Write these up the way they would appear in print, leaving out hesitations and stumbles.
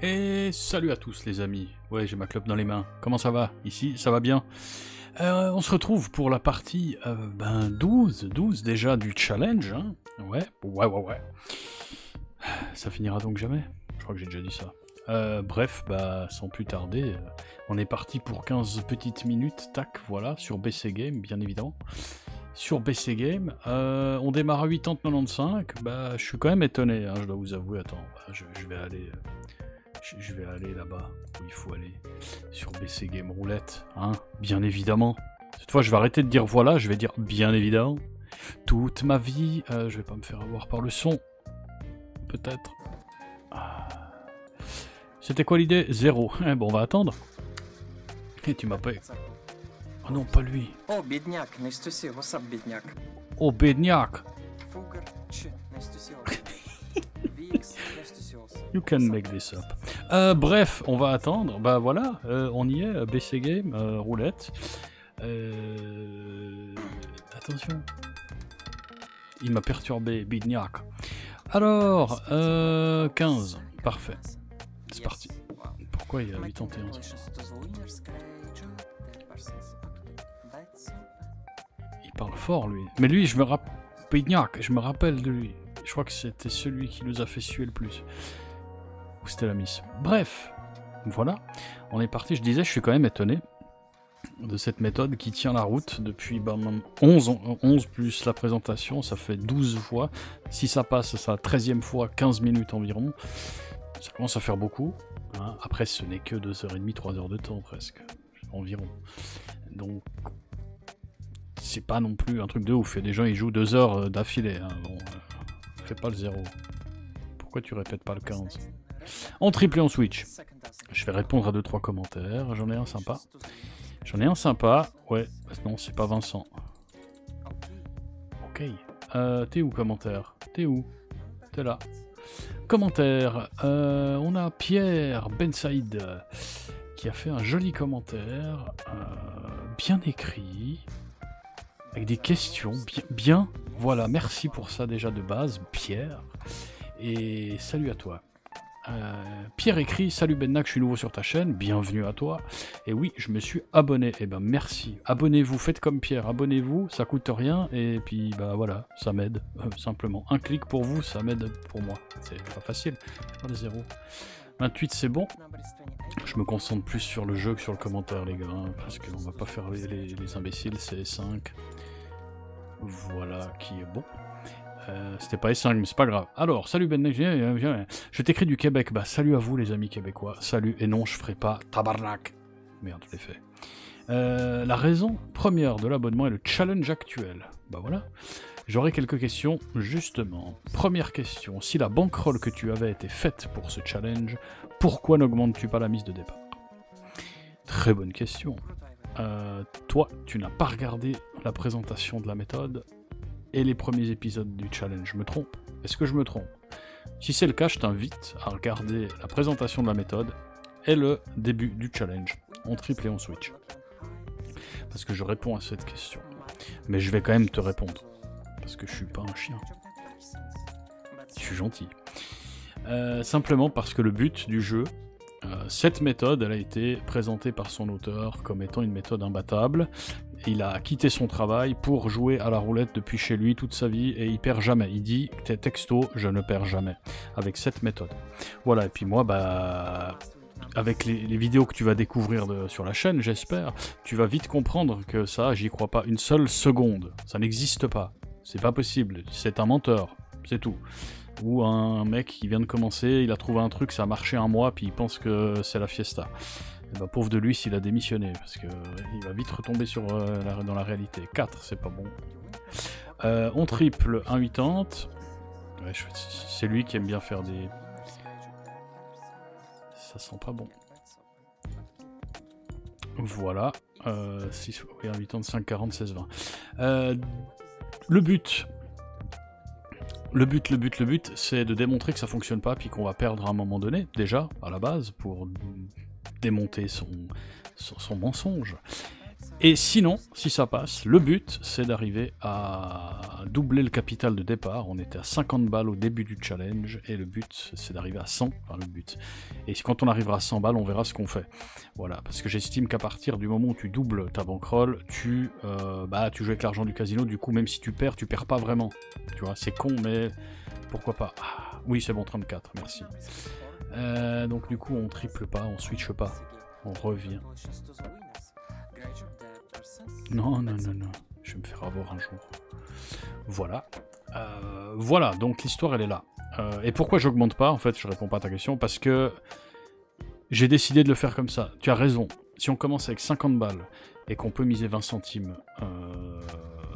Et salut à tous les amis, ouais j'ai ma clope dans les mains, comment ça va? Ici ça va bien. On se retrouve pour la partie 12 déjà du challenge, hein. Ouais. Ça finira donc jamais? Je crois que j'ai déjà dit ça. Bref, sans plus tarder, on est parti pour 15 petites minutes, tac, voilà, sur BC Game, bien évidemment. Sur BC Game, on démarre à 80-95, je suis quand même étonné, hein, je dois vous avouer, attends, je vais aller... Je vais aller là-bas où il faut aller, sur BC Game Roulette, hein, bien évidemment. Cette fois, je vais arrêter de dire voilà, je vais dire bien évidemment. Toute ma vie, je vais pas me faire avoir par le son, peut-être. C'était quoi l'idée? 0. Bon, on va attendre. Et tu m'as pas... Oh non, pas lui. О, бедняк, nice to see you. What's up, бедняк? Oh, Bedniak. Fugger, nice to see you. VX, nice to see you also. You can make this up. Bref, on va attendre. Voilà, on y est, BC Game, roulette. Attention. Il m'a perturbé, Bidniak. Alors, 15. Parfait. C'est parti. Pourquoi il y a 81? Il parle fort, lui. Mais lui, je me rappelle... Bidniak, je me rappelle de lui. Je crois que c'était celui qui nous a fait suer le plus. Ou c'était la miss. Bref, voilà, on est parti. Je disais, je suis quand même étonné de cette méthode qui tient la route depuis 11 plus la présentation, ça fait 12 fois. Si ça passe, ça 13e fois, 15 minutes environ. Ça commence à faire beaucoup. Hein. Après, ce n'est que 2h30, 3 heures de temps presque, environ. Donc, c'est pas non plus un truc de ouf. Et des gens, ils jouent 2 heures d'affilée. Hein. Bon, fais pas le 0. Pourquoi tu répètes pas le 15? En triple et en switch. Je vais répondre à 2-3 commentaires. J'en ai un sympa. Ouais, non, c'est pas Vincent. Ok. T'es où, commentaire? T'es où? T'es là. Commentaire. On a Pierre Ben Saïd qui a fait un joli commentaire. Bien écrit. Avec des questions. Bien. Voilà, merci pour ça déjà de base, Pierre. Et salut à toi. Pierre écrit: salut Bennak, je suis nouveau sur ta chaîne, bienvenue à toi. Et oui, je me suis abonné. Et merci. Abonnez-vous, faites comme Pierre, abonnez-vous, ça coûte rien. Et puis voilà, ça m'aide. Simplement. Un clic pour vous, ça m'aide pour moi. C'est pas facile. Pas le 0. 28, c'est bon. Je me concentre plus sur le jeu que sur le commentaire, les gars. Hein, parce qu'on va pas faire les imbéciles, c'est 5. Voilà qui est bon. C'était pas S5, mais c'est pas grave. Alors, salut Ben, je t'écris du Québec. Salut à vous les amis québécois. Salut, et non, je ferai pas tabarnak. Merde, je l'ai fait. La raison première de l'abonnement est le challenge actuel. Voilà. J'aurai quelques questions, justement. Première question, si la bankroll que tu avais été faite pour ce challenge, pourquoi n'augmentes-tu pas la mise de départ? Très bonne question. Toi, tu n'as pas regardé la présentation de la méthode et les premiers épisodes du challenge. Je me trompe? Est-ce que je me trompe? Si c'est le cas, je t'invite à regarder la présentation de la méthode et le début du challenge, en triple et en switch. Parce que je réponds à cette question. Mais je vais quand même te répondre. Parce que je suis pas un chien. Je suis gentil. Simplement parce que le but du jeu, cette méthode, elle a été présentée par son auteur comme étant une méthode imbattable. Il a quitté son travail pour jouer à la roulette depuis chez lui toute sa vie et il perd jamais. Il dit texto, je ne perds jamais avec cette méthode. Voilà, et puis moi, avec les vidéos que tu vas découvrir sur la chaîne, j'espère, tu vas vite comprendre que ça, j'y crois pas une seule seconde. Ça n'existe pas. C'est pas possible. C'est un menteur. C'est tout. Ou un mec qui vient de commencer, il a trouvé un truc, ça a marché un mois, puis il pense que c'est la fiesta. Et pauvre de lui s'il a démissionné, parce que il va vite retomber dans la réalité. 4, c'est pas bon. On triple 1,80. Ouais, c'est lui qui aime bien faire des... Ça sent pas bon. Voilà. 6, oui, 1,80, 5,40, 16, 20. Le but, c'est de démontrer que ça fonctionne pas, puis qu'on va perdre à un moment donné, déjà, à la base, pour démonter son mensonge. Et sinon, si ça passe, le but, c'est d'arriver à doubler le capital de départ. On était à 50 balles au début du challenge, et le but, c'est d'arriver à 100, enfin le but. Et quand on arrivera à 100 balles, on verra ce qu'on fait. Voilà, parce que j'estime qu'à partir du moment où tu doubles ta bankroll, tu joues avec l'argent du casino, du coup, même si tu perds pas vraiment. Tu vois, c'est con, mais pourquoi pas. Ah, oui, c'est bon, 34, merci. Donc du coup, on triple pas, on switch pas, on revient. Non, non, non, non. Je vais me faire avoir un jour. Voilà. Voilà, donc l'histoire, elle est là. Et pourquoi j'augmente pas? En fait, je réponds pas à ta question. Parce que j'ai décidé de le faire comme ça. Tu as raison. Si on commence avec 50 balles et qu'on peut miser 20 centimes,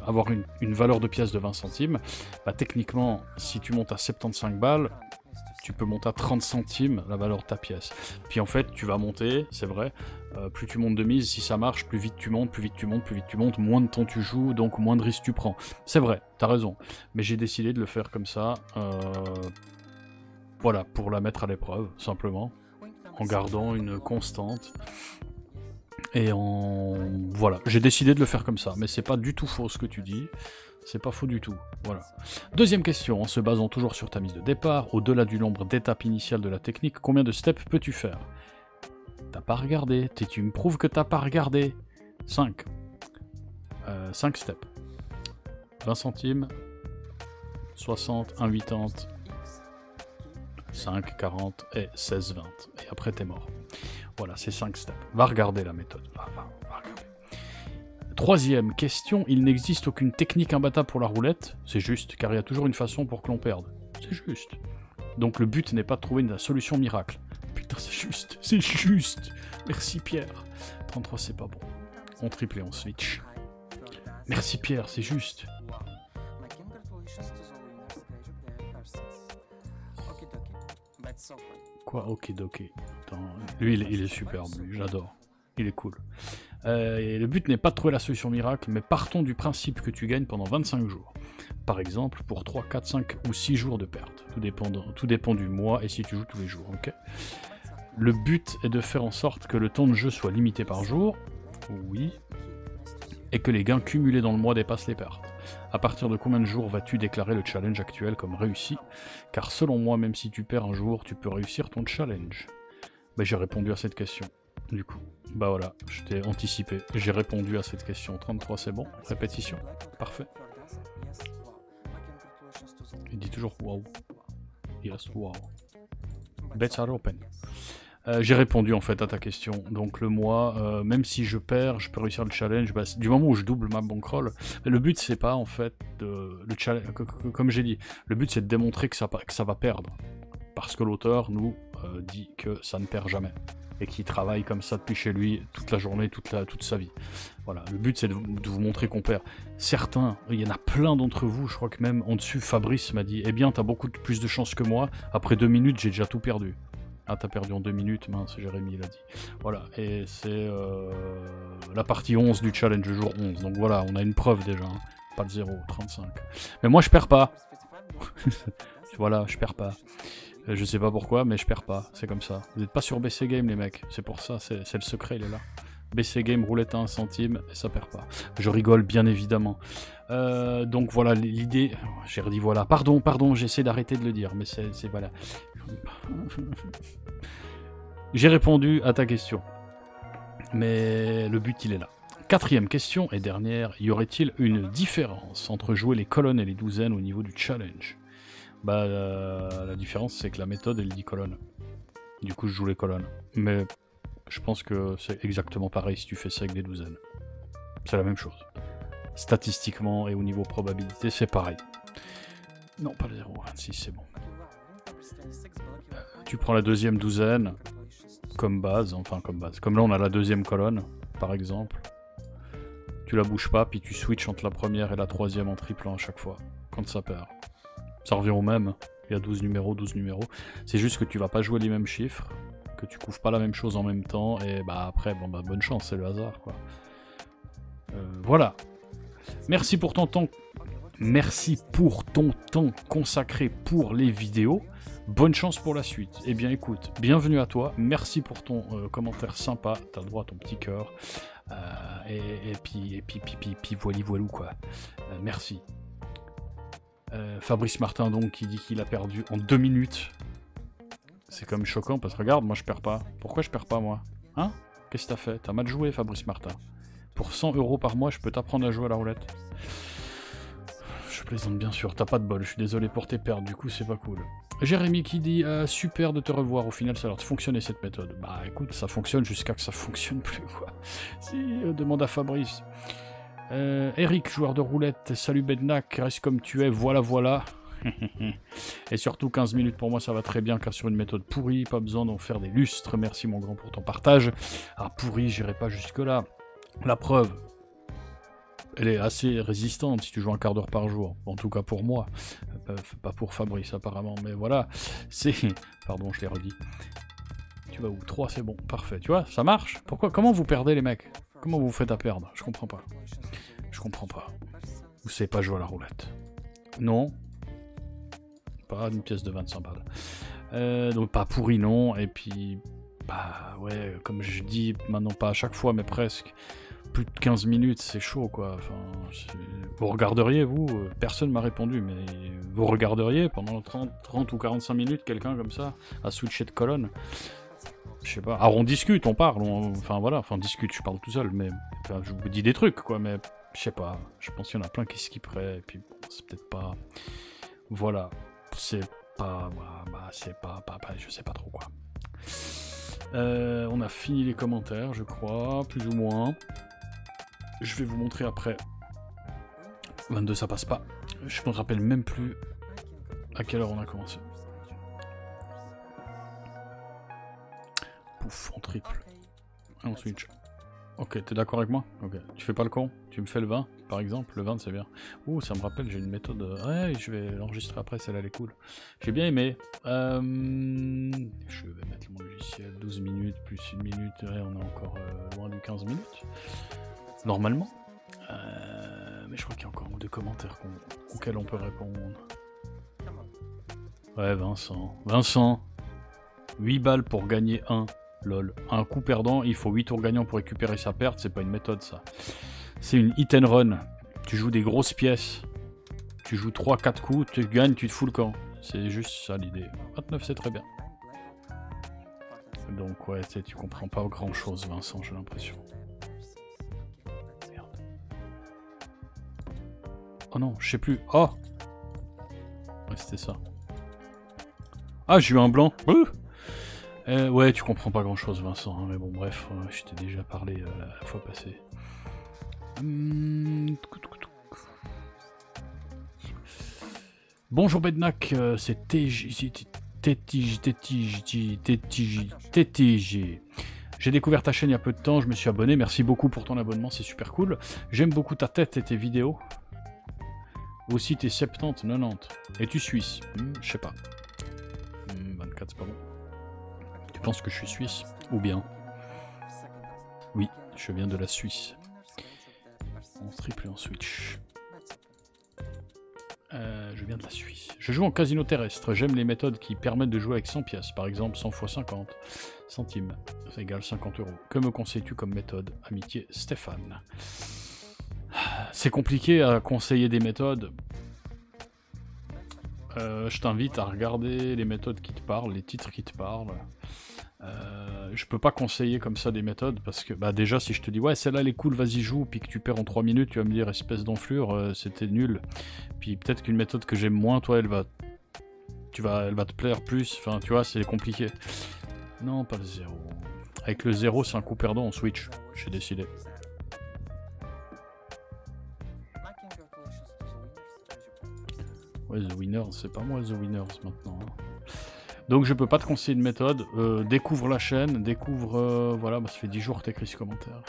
avoir une valeur de pièce de 20 centimes, bah techniquement, si tu montes à 75 balles, tu peux monter à 30 centimes la valeur de ta pièce. Puis en fait, tu vas monter, c'est vrai, plus tu montes de mise, si ça marche, plus vite tu montes, plus vite tu montes, plus vite tu montes, moins de temps tu joues, donc moins de risques tu prends. C'est vrai, t'as raison. Mais j'ai décidé de le faire comme ça, voilà, pour la mettre à l'épreuve, simplement, en gardant une constante. Et voilà, j'ai décidé de le faire comme ça, mais c'est pas du tout faux ce que tu dis. C'est pas faux du tout, voilà. Deuxième question, en se basant toujours sur ta mise de départ, au-delà du nombre d'étapes initiales de la technique, combien de steps peux-tu faire? T'as pas regardé, tu me prouves que t'as pas regardé. 5. 5 steps. 20 centimes, 60, 1,80, 5, 40 et 16, 20. Et après t'es mort. Voilà, c'est 5 steps. Va regarder la méthode, va regarder. Troisième question, il n'existe aucune technique imbattable pour la roulette. C'est juste, car il y a toujours une façon pour que l'on perde. C'est juste. Donc le but n'est pas de trouver une solution miracle. Putain, c'est juste, c'est juste. Merci Pierre. 33, c'est pas bon. On triple et on switch. Merci Pierre, c'est juste. Quoi, ok. Lui, il est superbe, lui, j'adore. Il est cool. Et le but n'est pas de trouver la solution miracle, mais partons du principe que tu gagnes pendant 25 jours. Par exemple, pour 3, 4, 5 ou 6 jours de perte. Tout dépend du mois et si tu joues tous les jours, ok? Le but est de faire en sorte que le temps de jeu soit limité par jour, oui, et que les gains cumulés dans le mois dépassent les pertes. À partir de combien de jours vas-tu déclarer le challenge actuel comme réussi? Car selon moi, même si tu perds un jour, tu peux réussir ton challenge. Ben, j'ai répondu à cette question. Du coup, bah voilà, je t'ai anticipé, j'ai répondu à cette question. 33, c'est bon, répétition, parfait. Il dit toujours wow. Yes, wow. Bets are open. J'ai répondu en fait à ta question. Donc le mois, même si je perds, je peux réussir le challenge. Bah, du moment où je double ma bankroll, le but c'est pas en fait le challenge, comme j'ai dit, le but c'est de démontrer que ça va perdre. Parce que l'auteur nous dit que ça ne perd jamais. Et qui travaille comme ça depuis chez lui toute la journée, toute sa vie. Voilà, le but c'est de vous montrer qu'on perd. Certains, il y en a plein d'entre vous, je crois que même en dessus, Fabrice m'a dit « Eh bien, t'as beaucoup plus de chance que moi, après 2 minutes, j'ai déjà tout perdu. » Ah, t'as perdu en 2 minutes, mince, Jérémy l'a dit. Voilà, et c'est la partie 11 du challenge, le jour 11. Donc voilà, on a une preuve déjà, hein. Pas de 0, 35. Mais moi, je perds pas. Voilà, je perds pas. Je sais pas pourquoi, mais je perds pas, c'est comme ça. Vous n'êtes pas sur BC Game, les mecs, c'est pour ça, c'est le secret, il est là. BC Game, roulette à 1 centime, et ça perd pas. Je rigole, bien évidemment. Donc voilà, l'idée... J'ai redit voilà. Pardon, j'essaie d'arrêter de le dire, mais c'est voilà. J'ai répondu à ta question. Mais le but, il est là. Quatrième question et dernière, y aurait-il une différence entre jouer les colonnes et les douzaines au niveau du challenge? Bah, la différence, c'est que la méthode, elle dit colonne. Du coup, je joue les colonnes. Mais je pense que c'est exactement pareil si tu fais ça avec des douzaines. C'est la même chose. Statistiquement et au niveau probabilité, c'est pareil. Non, pas le 0,26, c'est bon. Tu prends la deuxième douzaine comme base, enfin comme base. Comme là, on a la deuxième colonne, par exemple. Tu la bouges pas, puis tu switches entre la première et la troisième en triplant à chaque fois, quand ça perd. Ça revient au même, il y a 12 numéros. C'est juste que tu vas pas jouer les mêmes chiffres, que tu couvres pas la même chose en même temps, et bah après, bon bah bonne chance, c'est le hasard, quoi. Voilà. Merci pour ton temps. Merci pour ton temps consacré pour les vidéos. Bonne chance pour la suite. Eh bien écoute, bienvenue à toi. Merci pour ton commentaire sympa. T'as le droit à ton petit cœur. Et puis voilou quoi. Merci. Fabrice Martin donc qui dit qu'il a perdu en 2 minutes. C'est quand même choquant parce que regarde, moi je perds pas. Pourquoi je perds pas moi? Hein? Qu'est-ce que t'as fait? T'as mal joué Fabrice Martin. Pour 100 € par mois, je peux t'apprendre à jouer à la roulette. Je plaisante bien sûr, t'as pas de bol, je suis désolé pour tes pertes, du coup c'est pas cool. Jérémy qui dit super de te revoir, au final ça a l'air de fonctionner cette méthode. Bah écoute, ça fonctionne jusqu'à que ça fonctionne plus quoi. Si, demande à Fabrice. Eric, joueur de roulette, salut Bednak, reste comme tu es, voilà voilà. Et surtout 15 minutes pour moi ça va très bien car sur une méthode pourrie, pas besoin d'en faire des lustres, merci mon grand pour ton partage. Ah pourri, j'irai pas jusque là. La preuve, elle est assez résistante si tu joues un quart d'heure par jour, en tout cas pour moi, pas pour Fabrice apparemment, mais voilà, c'est... Pardon, je l'ai redit. Tu vas où? 3 c'est bon, parfait, tu vois, ça marche. Pourquoi? Comment vous perdez les mecs? Comment vous vous faites à perdre? Je comprends pas. Je comprends pas. Vous savez pas jouer à la roulette? Non. Pas une pièce de 25 balles. Donc pas pourri non, et puis... Bah ouais, comme je dis, maintenant pas à chaque fois, mais presque. Plus de 15 minutes, c'est chaud quoi. Enfin, vous regarderiez, vous? Personne m'a répondu, mais vous regarderiez pendant 30 ou 45 minutes quelqu'un comme ça, à switcher de colonne? Je sais pas. Alors on discute, on parle, enfin voilà, enfin on discute, je parle tout seul, mais enfin, je vous dis des trucs quoi, mais je sais pas. Je pense qu'il y en a plein qui skipperaient, et puis bon, c'est peut-être pas. Voilà, c'est pas. Bah, c'est pas. Je sais pas trop quoi. On a fini les commentaires, je crois, plus ou moins. Je vais vous montrer après. 22, ça passe pas. Je me rappelle même plus à quelle heure on a commencé. Pouf, en triple. Et on switch. Ok, t'es d'accord avec moi? Ok. Tu fais pas le con? Tu me fais le 20, par exemple? Le 20, c'est bien. Ouh, ça me rappelle, j'ai une méthode... Ouais, je vais l'enregistrer après, celle-là, elle est cool. J'ai bien aimé. Je vais mettre mon logiciel. 12 minutes, plus 1 minute. Ouais, on est encore loin du 15 minutes. Normalement. Mais je crois qu'il y a encore deux commentaires auxquels on peut répondre. Ouais, Vincent. 8 balles pour gagner 1. Lol. Un coup perdant, il faut 8 tours gagnants pour récupérer sa perte, c'est pas une méthode ça. C'est une hit and run. Tu joues des grosses pièces. Tu joues 3-4 coups, tu gagnes, tu te fous le camp. C'est juste ça l'idée. 29 c'est très bien. Donc ouais, tu comprends pas grand chose Vincent, j'ai l'impression. Merde. Oh non, je sais plus. Oh ouais, c'était ça. Ah, j'ai eu un blanc. Ouais, tu comprends pas grand chose, Vincent, hein, mais bon, bref, je t'ai déjà parlé la fois passée. Bonjour Bednak, c'est TTG. J'ai découvert ta chaîne il y a peu de temps, je me suis abonné, merci beaucoup pour ton abonnement, c'est super cool. J'aime beaucoup ta tête et tes vidéos. Aussi tes 70, 90. Es-tu suisse? Je sais pas. 24, c'est pas bon. Tu penses que je suis suisse? Ou bien? Oui, je viens de la Suisse. En triple et en switch. Je viens de la Suisse. Je joue en casino terrestre. J'aime les méthodes qui permettent de jouer avec 100 pièces. Par exemple, 100 x 50 centimes. Ça égale 50 €. Que me conseilles-tu comme méthode? Amitié Stéphane. C'est compliqué à conseiller des méthodes. Je t'invite à regarder les méthodes qui te parlent, les titres qui te parlent. Je peux pas conseiller comme ça des méthodes parce que bah déjà si je te dis ouais celle-là elle est cool, vas-y joue, puis que tu perds en 3 minutes, tu vas me dire espèce d'enflure, c'était nul. Puis peut-être qu'une méthode que j'aime moins, toi elle va te plaire plus, enfin tu vois c'est compliqué. Non pas le 0. Avec le 0 c'est un coup perdant en switch, j'ai décidé. Ouais The Winners, c'est pas moi The Winners maintenant. Hein. Donc je peux pas te conseiller une méthode, découvre la chaîne, découvre, voilà, bah, ça fait 10 jours que t'écris ce commentaire,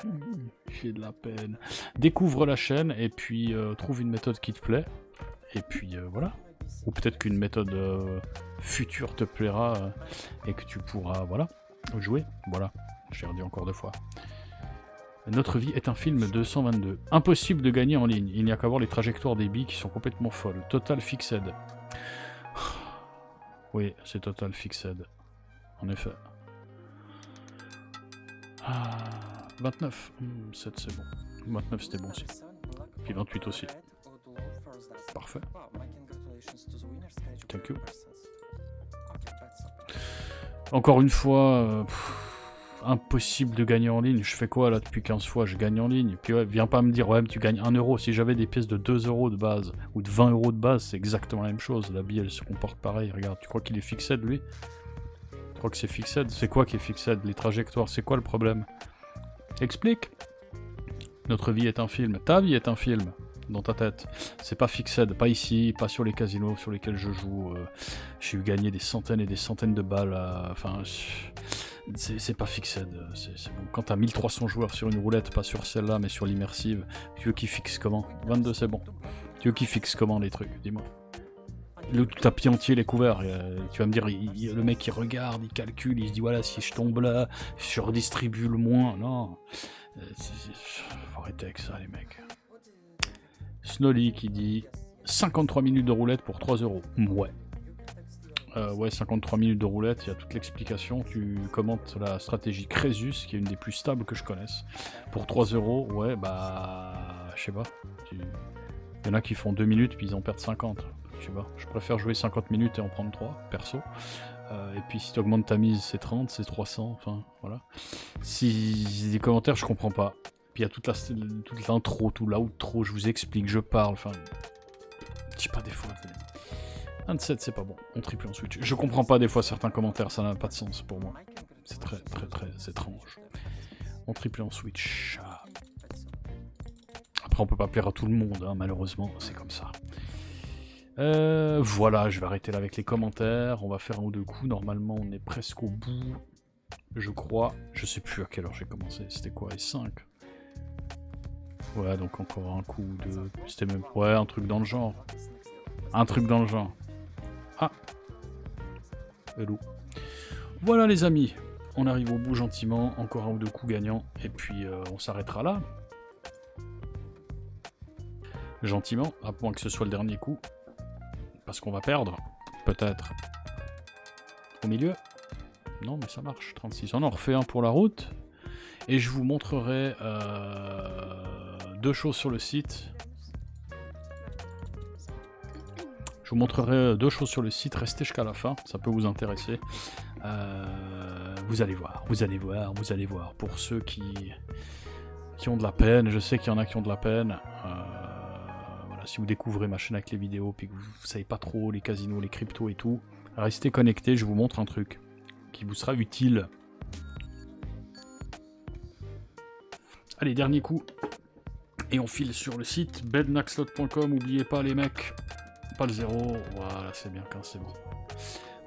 j'ai de la peine. Découvre la chaîne et puis trouve une méthode qui te plaît, et puis voilà. Ou peut-être qu'une méthode future te plaira et que tu pourras, voilà, jouer, voilà, j'ai redit encore 2 fois. Notre vie est un film 222. Impossible de gagner en ligne, il n'y a qu'à voir les trajectoires des billes qui sont complètement folles. Total Fixed. Oui, c'est Total Fixed. En effet. 29. 7 c'est bon. 29 c'était bon aussi. Puis 28 aussi. Parfait. Thank you. Encore une fois, impossible de gagner en ligne. Je fais quoi là depuis 15 fois? Je gagne en ligne. Puis ouais, viens pas me dire, ouais, mais tu gagnes 1 euro. Si j'avais des pièces de 2 € de base ou de 20 € de base, c'est exactement la même chose. La bille elle se comporte pareil. Regarde, tu crois qu'il est fixed lui? Tu crois que c'est fixed? C'est quoi qui est fixed? Les trajectoires, c'est quoi le problème? Explique. Notre vie est un film. Ta vie est un film. Dans ta tête. C'est pas fixed, pas ici, pas sur les casinos sur lesquels je joue. J'ai eu gagné des centaines et des centaines de balles. Enfin, c'est pas fixed. C'est bon. Quand t'as 1300 joueurs sur une roulette, pas sur celle-là, mais sur l'immersive, tu veux qu'ils fixent comment? 22, c'est bon. Tu veux qu'ils fixent comment les trucs? Dis-moi. Le tapis entier, il est couvert. Tu vas me dire, le mec il regarde, il calcule, il se dit voilà, si je tombe là, je redistribue le moins. Non. Faut arrêter avec ça, les mecs. Snolly qui dit 53 minutes de roulette pour 3 €. Ouais. Ouais, 53 minutes de roulette, il y a toute l'explication. Tu commentes la stratégie Crésus, qui est une des plus stables que je connaisse. Pour 3 €, ouais, bah. Je sais pas. Il y en a qui font 2 minutes, puis ils en perdent 50. Je sais pas. Je préfère jouer 50 minutes et en prendre 3, perso. Et puis si tu augmentes ta mise, c'est 30, c'est 300, enfin, voilà. Si des commentaires, je comprends pas. Puis il y a toute l'intro, tout l'outro, je vous explique, je parle, enfin... Je sais pas des fois... 27, c'est pas bon, on triple en switch. Je comprends pas des fois certains commentaires, ça n'a pas de sens pour moi. C'est très étrange. On triple en switch. Après on peut pas plaire à tout le monde, hein, malheureusement, c'est comme ça. Voilà, je vais arrêter là avec les commentaires, on va faire un ou deux coups, normalement on est presque au bout, je crois. Je sais plus à quelle heure j'ai commencé, c'était quoi, les 5? Ouais, donc encore un coup de... C'était même... Ouais, un truc dans le genre. Un truc dans le genre. Ah. Hello. Voilà les amis. On arrive au bout gentiment. Encore un ou deux coups gagnants. Et puis on s'arrêtera là. Gentiment. À moins que ce soit le dernier coup. Parce qu'on va perdre. Peut-être. Au milieu. Non mais ça marche. 36. On en refait un pour la route. Et je vous montrerai... deux choses sur le site. Je vous montrerai deux choses sur le site, restez jusqu'à la fin, ça peut vous intéresser. Vous allez voir, vous allez voir, vous allez voir. Pour ceux qui ont de la peine, je sais qu'il y en a qui ont de la peine. Voilà, si vous découvrez ma chaîne avec les vidéos, puis que vous savez pas trop les casinos, les cryptos et tout, restez connectés, je vous montre un truc qui vous sera utile. Allez, dernier coup. Et on file sur le site bednaxlot.com, n'oubliez pas les mecs, pas le 0, voilà c'est bien quand c'est bon.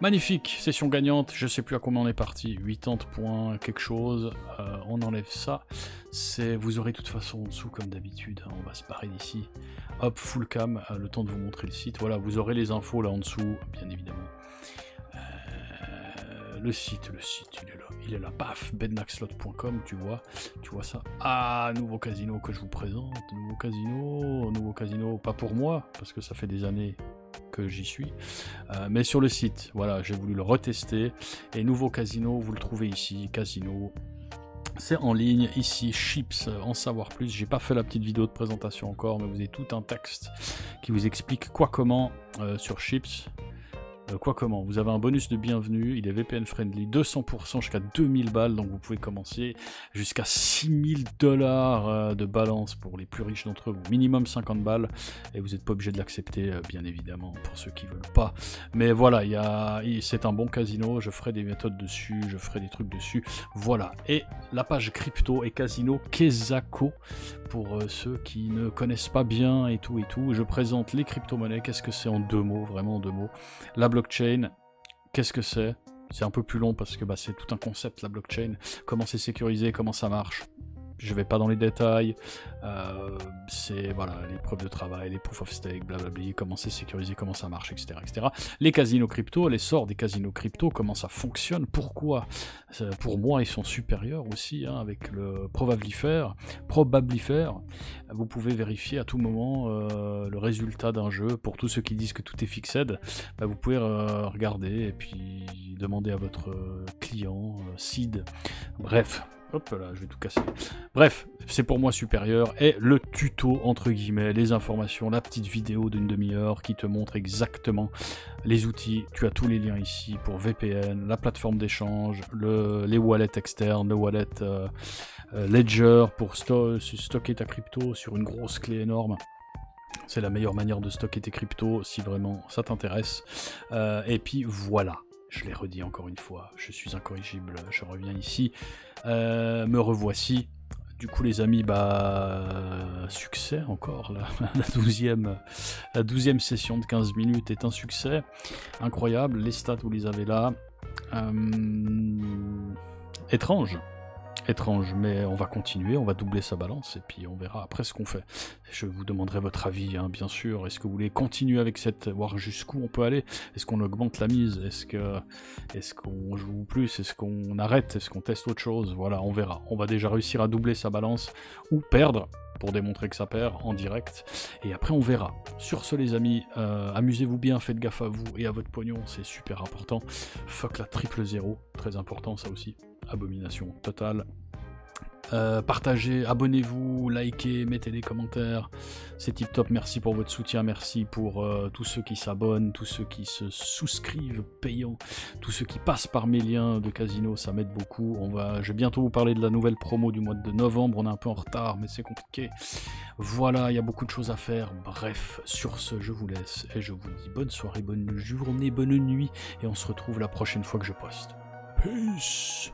Magnifique, session gagnante, je sais plus à combien on est parti, 80 points quelque chose, on enlève ça, vous aurez de toute façon en dessous comme d'habitude, hein, on va se barrer d'ici, hop full cam, le temps de vous montrer le site, voilà vous aurez les infos là en dessous, bien évidemment. Le site, il est là, paf, bednaxlot.com, tu vois ça. Ah, nouveau casino que je vous présente, nouveau casino, pas pour moi, parce que ça fait des années que j'y suis, mais sur le site, voilà, j'ai voulu le retester, et nouveau casino, vous le trouvez ici, casino, c'est en ligne, ici, Chips, en savoir plus, j'ai pas fait la petite vidéo de présentation encore, mais vous avez tout un texte qui vous explique quoi, comment, sur Chips. Quoi comment, vous avez un bonus de bienvenue, il est VPN friendly, 200% jusqu'à 2000 balles, donc vous pouvez commencer jusqu'à 6000 $ de balance pour les plus riches d'entre vous, minimum 50 balles, et vous n'êtes pas obligé de l'accepter, bien évidemment, pour ceux qui veulent pas. Mais voilà, c'est un bon casino, je ferai des méthodes dessus, je ferai des trucs dessus, voilà. Et la page crypto et casino Kezako, pour ceux qui ne connaissent pas bien et tout, je présente les crypto-monnaies, qu'est-ce que c'est en deux mots, vraiment en deux mots. La blockchain, qu'est-ce que c'est? C'est un peu plus long parce que c'est tout un concept la blockchain, comment c'est sécurisé, comment ça marche. Je vais pas dans les détails, c'est voilà, les preuves de travail, les proof of stake, blablabla, comment c'est sécurisé, comment ça marche, etc., etc. Les casinos crypto, l'essor des casinos crypto, comment ça fonctionne, pourquoi, pour moi ils sont supérieurs aussi, hein, avec le Probablifère, vous pouvez vérifier à tout moment le résultat d'un jeu, pour tous ceux qui disent que tout est fixed, vous pouvez regarder et puis demander à votre client, seed, bref. Hop là, je vais tout casser. Bref, c'est pour moi supérieur. Et le tuto, entre guillemets, les informations, la petite vidéo d'une demi-heure qui te montre exactement les outils. Tu as tous les liens ici pour VPN, la plateforme d'échange, les wallets externes, le wallet Ledger pour stocker ta crypto sur une grosse clé énorme. C'est la meilleure manière de stocker tes cryptos si vraiment ça t'intéresse. Et puis voilà. Je l'ai redit encore une fois, je suis incorrigible, je reviens ici, me revoici. Du coup les amis, succès encore, la 12e session de 15 minutes est un succès, incroyable, les stats vous les avez là, étrange, mais on va continuer, on va doubler sa balance, et puis on verra après ce qu'on fait. Je vous demanderai votre avis, hein, bien sûr. Est-ce que vous voulez continuer avec cette... voir jusqu'où on peut aller? Est-ce qu'on augmente la mise? Est-ce qu'on joue plus? Est-ce qu'on arrête? Est-ce qu'on teste autre chose? Voilà, on verra. On va déjà réussir à doubler sa balance, ou perdre, pour démontrer que ça perd, en direct. Et après, on verra. Sur ce, les amis, amusez-vous bien, faites gaffe à vous et à votre pognon, c'est super important. Fuck la 000, très important, ça aussi. Abomination totale. Partagez, abonnez-vous, likez, mettez des commentaires, c'est tip top, merci pour votre soutien, merci pour tous ceux qui s'abonnent, tous ceux qui se souscrivent payants, tous ceux qui passent par mes liens de casino, ça m'aide beaucoup. Je vais bientôt vous parler de la nouvelle promo du mois de novembre, on est un peu en retard mais c'est compliqué. Voilà, il y a beaucoup de choses à faire, bref, sur ce je vous laisse et je vous dis bonne soirée, bonne journée, bonne nuit et on se retrouve la prochaine fois que je poste. Peace.